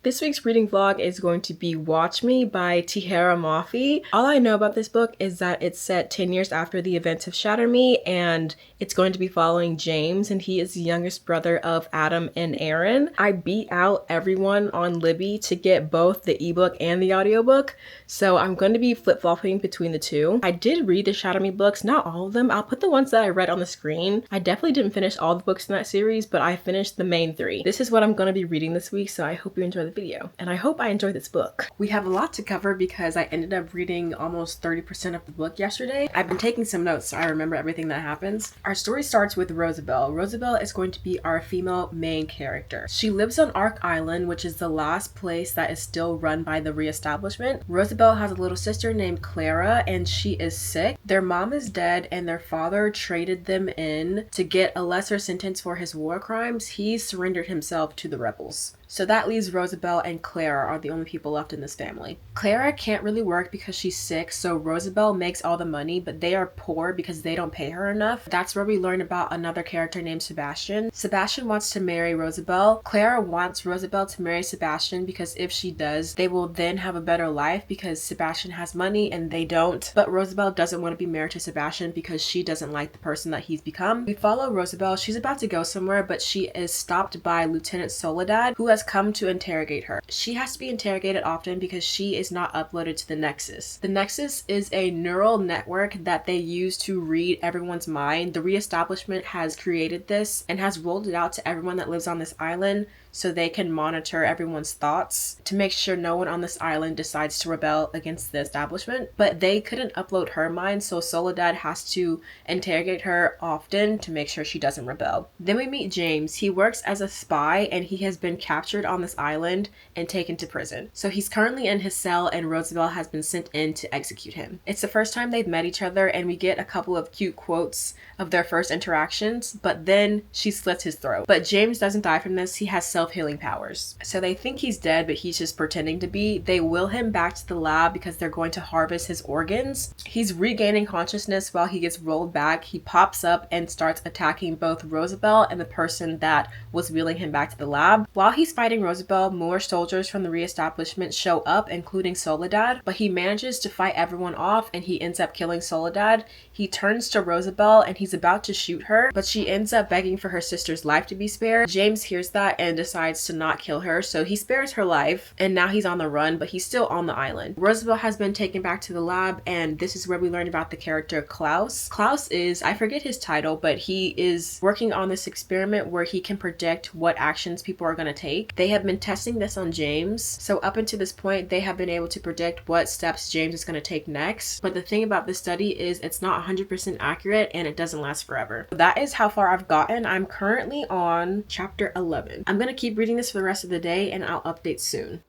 This week's reading vlog is going to be Watch Me by Tahereh Mafi. All I know about this book is that it's set 10 years after the events of Shatter Me, and it's going to be following James, and he is the youngest brother of Adam and Aaron. I beat out everyone on Libby to get both the ebook and the audiobook, so I'm going to be flip-flopping between the two. I did read the Shatter Me books, not all of them. I'll put the ones that I read on the screen. I definitely didn't finish all the books in that series, but I finished the main three. This is what I'm going to be reading this week, so I hope you enjoy the video, and I hope I enjoy this book. We have a lot to cover because I ended up reading almost 30% of the book yesterday. I've been taking some notes so I remember everything that happens. Our story starts with Roosevelt. Roosevelt is going to be our female main character. She lives on Ark Island, which is the last place that is still run by the reestablishment. Roosevelt has a little sister named Clara, and she is sick. Their mom is dead, and their father traded them in to get a lesser sentence for his war crimes. He surrendered himself to the rebels. So that leaves Roosevelt and Clara are the only people left in this family. Clara can't really work because she's sick, so Roosevelt makes all the money, but they are poor because they don't pay her enough. That's where we learn about another character named Sebastian. Sebastian wants to marry Roosevelt. Clara wants Roosevelt to marry Sebastian because if she does, they will then have a better life because Sebastian has money and they don't. But Roosevelt doesn't want to be married to Sebastian because she doesn't like the person that he's become. We follow Roosevelt. She's about to go somewhere, but she is stopped by Lieutenant Soledad, who has come to interrogate her. She has to be interrogated often because she is not uploaded to the Nexus. The Nexus is a neural network that they use to read everyone's mind. The reestablishment has created this and has rolled it out to everyone that lives on this island so they can monitor everyone's thoughts to make sure no one on this island decides to rebel against the establishment. But they couldn't upload her mind, so Soledad has to interrogate her often to make sure she doesn't rebel. Then we meet James. He works as a spy and he has been captured on this island and taken to prison. So he's currently in his cell and Roosevelt has been sent in to execute him. It's the first time they've met each other and we get a couple of cute quotes of their first interactions, but then she slits his throat. But James doesn't die from this. He has self-healing powers. So they think he's dead, but he's just pretending to be. They will him back to the lab because they're going to harvest his organs. He's regaining consciousness while he gets rolled back. He pops up and starts attacking both Roosevelt and the person that was wheeling him back to the lab. While he's fighting Roosevelt, more soldiers from the reestablishment show up, including Soledad, but he manages to fight everyone off and he ends up killing Soledad. He turns to Roosevelt and he's about to shoot her, but she ends up begging for her sister's life to be spared. James hears that and decides to not kill her, so he spares her life, and now he's on the run, but he's still on the island. Roosevelt has been taken back to the lab, and this is where we learn about the character Klaus. Klaus is, I forget his title, but he is working on this experiment where he can predict what actions people are going to take. They have been testing this on James, so up until this point, they have been able to predict what steps James is going to take next. But the thing about this study is it's not 100% accurate, and it doesn't last forever. That is how far I've gotten. I'm currently on chapter 11. I'm gonna keep reading this for the rest of the day and I'll update soon.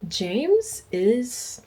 James is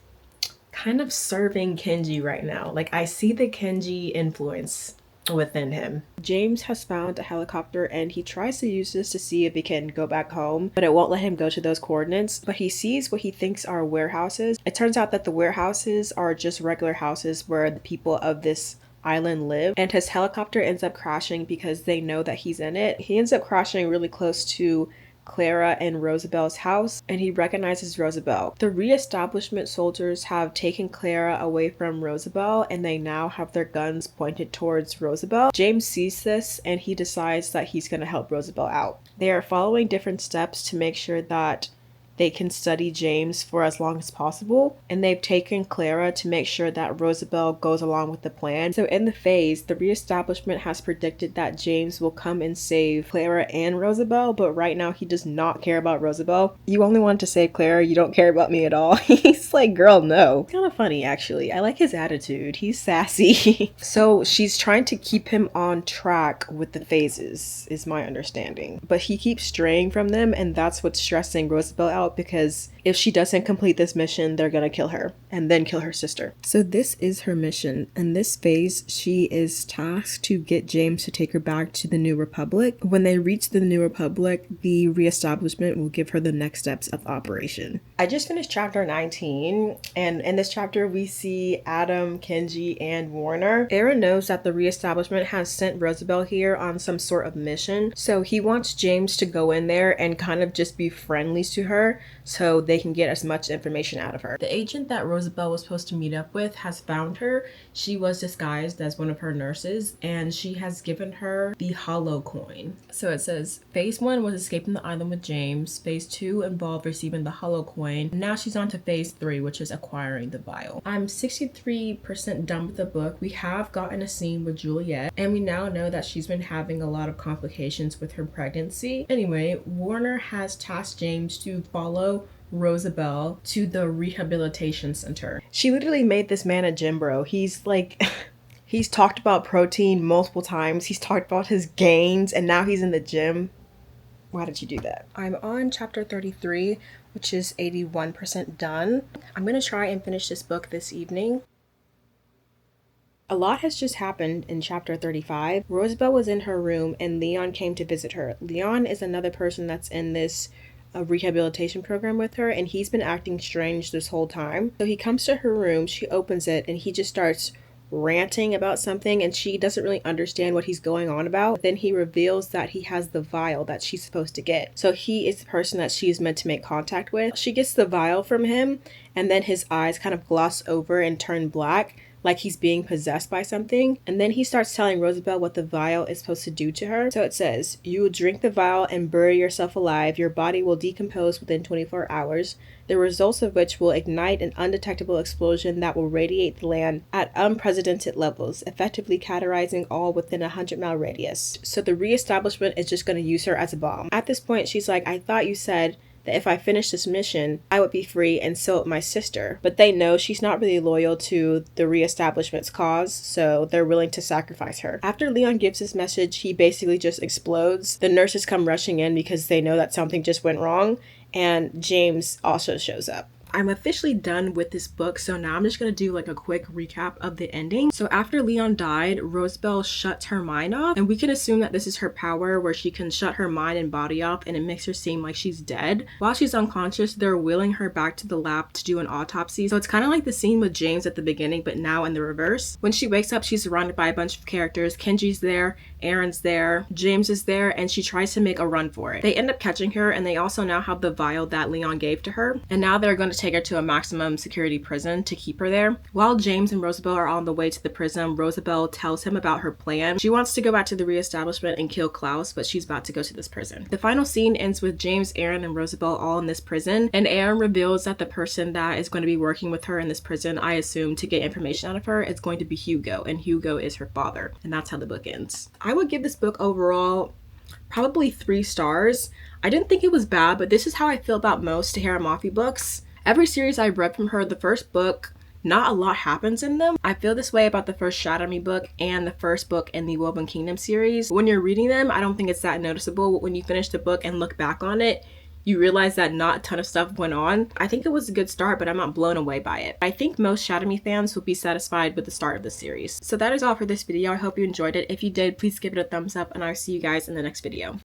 kind of serving Kenji right now. Like, I see the Kenji influence within him. James has found a helicopter and he tries to use this to see if he can go back home, but it won't let him go to those coordinates. But he sees what he thinks are warehouses. It turns out that the warehouses are just regular houses where the people of this island live, and his helicopter ends up crashing because they know that he's in it. He ends up crashing really close to Clara and Roosevelt's house, and he recognizes Roosevelt. The reestablishment soldiers have taken Clara away from Roosevelt and they now have their guns pointed towards Roosevelt. James sees this and he decides that he's going to help Roosevelt out. They are following different steps to make sure that they can study James for as long as possible, and they've taken Clara to make sure that Roosevelt goes along with the plan. So in the phase, the reestablishment has predicted that James will come and save Clara and Roosevelt, but right now he does not care about Roosevelt. You only want to save Clara, you don't care about me at all. He's like, girl, no. It's kind of funny, actually. I like his attitude. He's sassy. So she's trying to keep him on track with the phases, is my understanding. But he keeps straying from them, and that's what's stressing Roosevelt out out because if she doesn't complete this mission, they're gonna kill her and then kill her sister. So this is her mission. In this phase, she is tasked to get James to take her back to the New Republic. When they reach the New Republic, the reestablishment will give her the next steps of operation. I just finished chapter 19, and in this chapter we see Adam, Kenji, and Warner. Aaron knows that the reestablishment has sent Roosevelt here on some sort of mission, so he wants James to go in there and kind of just be friendly to her so they can get as much information out of her. The agent that Roosevelt was supposed to meet up with has found her. She was disguised as one of her nurses, and she has given her the hollow coin. So it says, phase 1 was escaping the island with James. Phase 2 involved receiving the hollow coin. Now she's on to phase 3, which is acquiring the vial. I'm 63% done with the book. We have gotten a scene with Juliet, and we now know that she's been having a lot of complications with her pregnancy. Anyway, Warner has tasked James to follow Roosevelt to the rehabilitation center. She literally made this man a gym bro. He's like he's talked about protein multiple times. He's talked about his gains, and now he's in the gym. Why did you do that? I'm on chapter 33, which is 81% done. I'm gonna try and finish this book this evening. A lot has just happened in chapter 35. Roosevelt was in her room and Leon came to visit her. Leon is another person that's in this rehabilitation program with her, and he's been acting strange this whole time. So he comes to her room, she opens it, and he just starts ranting about something, and she doesn't really understand what he's going on about. Then he reveals that he has the vial that she's supposed to get. So he is the person that she is meant to make contact with. She gets the vial from him, and then his eyes kind of gloss over and turn black, like he's being possessed by something. And then he starts telling Roosevelt what the vial is supposed to do to her. So it says, you will drink the vial and bury yourself alive. Your body will decompose within 24 hours, the results of which will ignite an undetectable explosion that will radiate the land at unprecedented levels, effectively cauterizing all within a 100-mile radius. So the reestablishment is just going to use her as a bomb. At this point, she's like, I thought you said that if I finish this mission, I would be free and so would my sister. But they know she's not really loyal to the reestablishment's cause, so they're willing to sacrifice her. After Leon gives his message, he basically just explodes. The nurses come rushing in because they know that something just went wrong, and James also shows up. I'm officially done with this book, so now I'm just going to do like a quick recap of the ending. So after Leon died, Roosevelt shuts her mind off, and we can assume that this is her power where she can shut her mind and body off, and it makes her seem like she's dead. While she's unconscious, they're wheeling her back to the lab to do an autopsy. So it's kind of like the scene with James at the beginning, but now in the reverse. When she wakes up, she's surrounded by a bunch of characters. Kenji's there, Aaron's there, James is there, and she tries to make a run for it. They end up catching her, and they also now have the vial that Leon gave to her, and now they're going to take her to a maximum security prison to keep her there. While James and Roosevelt are on the way to the prison, Roosevelt tells him about her plan. She wants to go back to the reestablishment and kill Klaus, but she's about to go to this prison. The final scene ends with James, Aaron, and Roosevelt all in this prison, and Aaron reveals that the person that is going to be working with her in this prison, I assume, to get information out of her, is going to be Hugo, and Hugo is her father. And that's how the book ends. I would give this book overall probably 3 stars. I didn't think it was bad, but this is how I feel about most Tahereh Mafi books. Every series I've read from her, the first book, not a lot happens in them. I feel this way about the first Shatter Me book and the first book in the Woven Kingdom series. When you're reading them, I don't think it's that noticeable. When you finish the book and look back on it, you realize that not a ton of stuff went on. I think it was a good start, but I'm not blown away by it. I think most Shatter Me fans will be satisfied with the start of the series. So that is all for this video. I hope you enjoyed it. If you did, please give it a thumbs up, and I'll see you guys in the next video.